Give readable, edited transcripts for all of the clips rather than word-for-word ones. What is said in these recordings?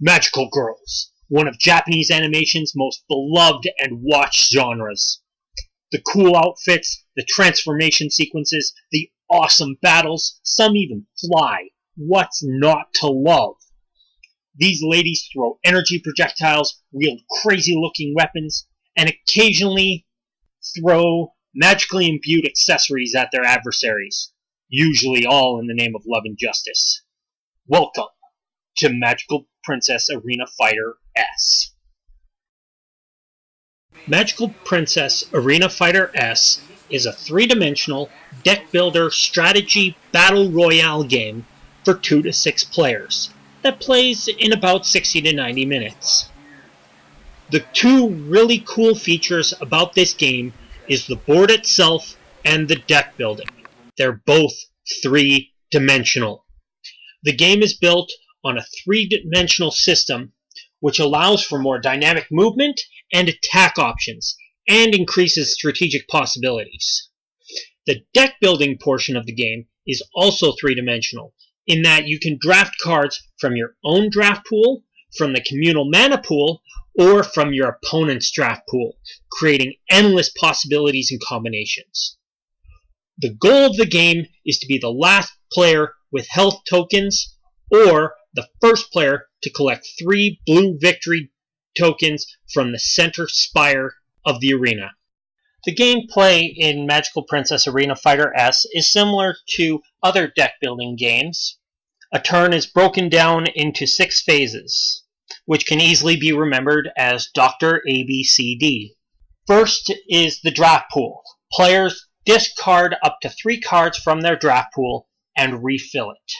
Magical girls, one of Japanese animation's most beloved and watched genres. The cool outfits, the transformation sequences, the awesome battles, some even fly. What's not to love? These ladies throw energy projectiles, wield crazy looking weapons, and occasionally throw magically imbued accessories at their adversaries, usually all in the name of love and justice. Welcome to Magical Princess Arena Fighter S. Magical Princess Arena Fighter S is a three-dimensional deck builder strategy battle royale game for 2 to 6 players that plays in about 60 to 90 minutes. The two really cool features about this game is the board itself and the deck building. They're both three-dimensional. The game is built on a three-dimensional system which allows for more dynamic movement and attack options and increases strategic possibilities. The deck building portion of the game is also three-dimensional in that you can draft cards from your own draft pool, from the communal mana pool, or from your opponent's draft pool, creating endless possibilities and combinations. The goal of the game is to be the last player with health tokens or the first player to collect 3 blue victory tokens from the center spire of the arena. The gameplay in Magical Princess Arena Fighter S is similar to other deck building games. A turn is broken down into 6 phases, which can easily be remembered as Dr. ABCD. First is the draft pool. Players discard up to 3 cards from their draft pool and refill it.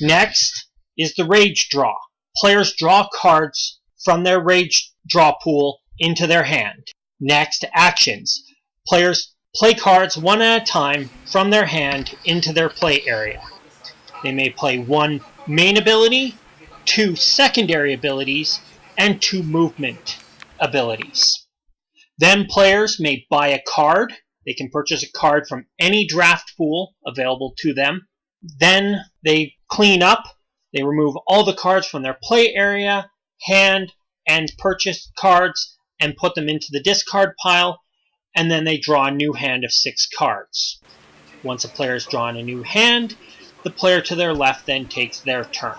Next is the rage draw. Players draw cards from their rage draw pool into their hand. Next, actions. Players play cards one at a time from their hand into their play area. They may play 1 main ability, 2 secondary abilities, and 2 movement abilities. Then players may buy a card. They can purchase a card from any draft pool available to them. Then they clean up. They remove all the cards from their play area, hand, and purchase cards and put them into the discard pile, and then they draw a new hand of 6 cards. Once a player has drawn a new hand, the player to their left then takes their turn.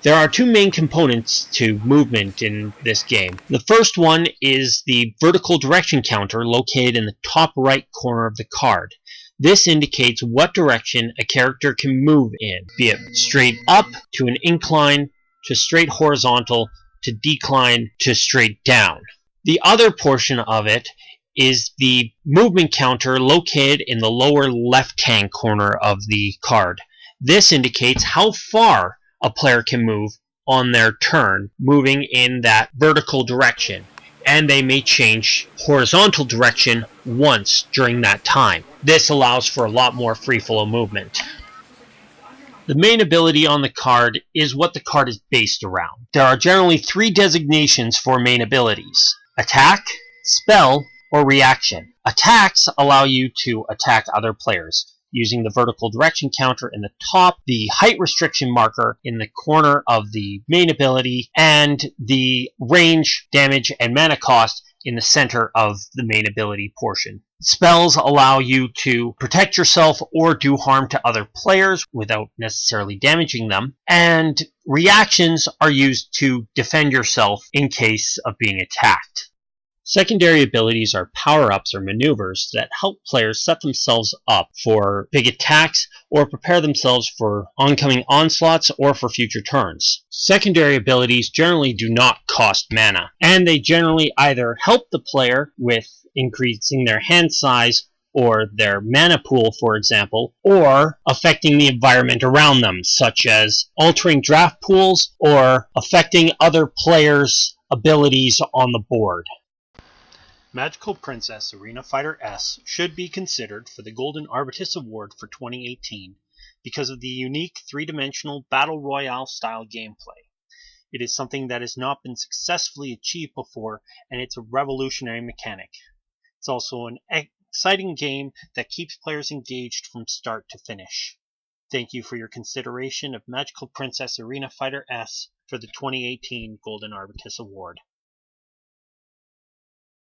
There are 2 main components to movement in this game. The first one is the vertical direction counter located in the top right corner of the card. This indicates what direction a character can move in, be it straight up to an incline, to straight horizontal, to decline, to straight down. The other portion of it is the movement counter located in the lower left-hand corner of the card. This indicates how far a player can move on their turn, moving in that vertical direction, and they may change horizontal direction once during that time. This allows for a lot more free-flow movement. The main ability on the card is what the card is based around. There are generally 3 designations for main abilities: attack, spell, or reaction. Attacks allow you to attack other players using the vertical direction counter in the top, the height restriction marker in the corner of the main ability, and the range, damage, and mana cost in the center of the main ability portion. Spells allow you to protect yourself or do harm to other players without necessarily damaging them, and reactions are used to defend yourself in case of being attacked. Secondary abilities are power-ups or maneuvers that help players set themselves up for big attacks or prepare themselves for oncoming onslaughts or for future turns. Secondary abilities generally do not cost mana, and they generally either help the player with increasing their hand size or their mana pool, for example, or affecting the environment around them, such as altering draft pools or affecting other players' abilities on the board. Magical Princess Arena Fighter S should be considered for the Golden Arbetus Award for 2018 because of the unique three-dimensional Battle Royale style gameplay. It is something that has not been successfully achieved before, and it's a revolutionary mechanic. It's also an exciting game that keeps players engaged from start to finish. Thank you for your consideration of Magical Princess Arena Fighter S for the 2018 Golden Arbetus Award.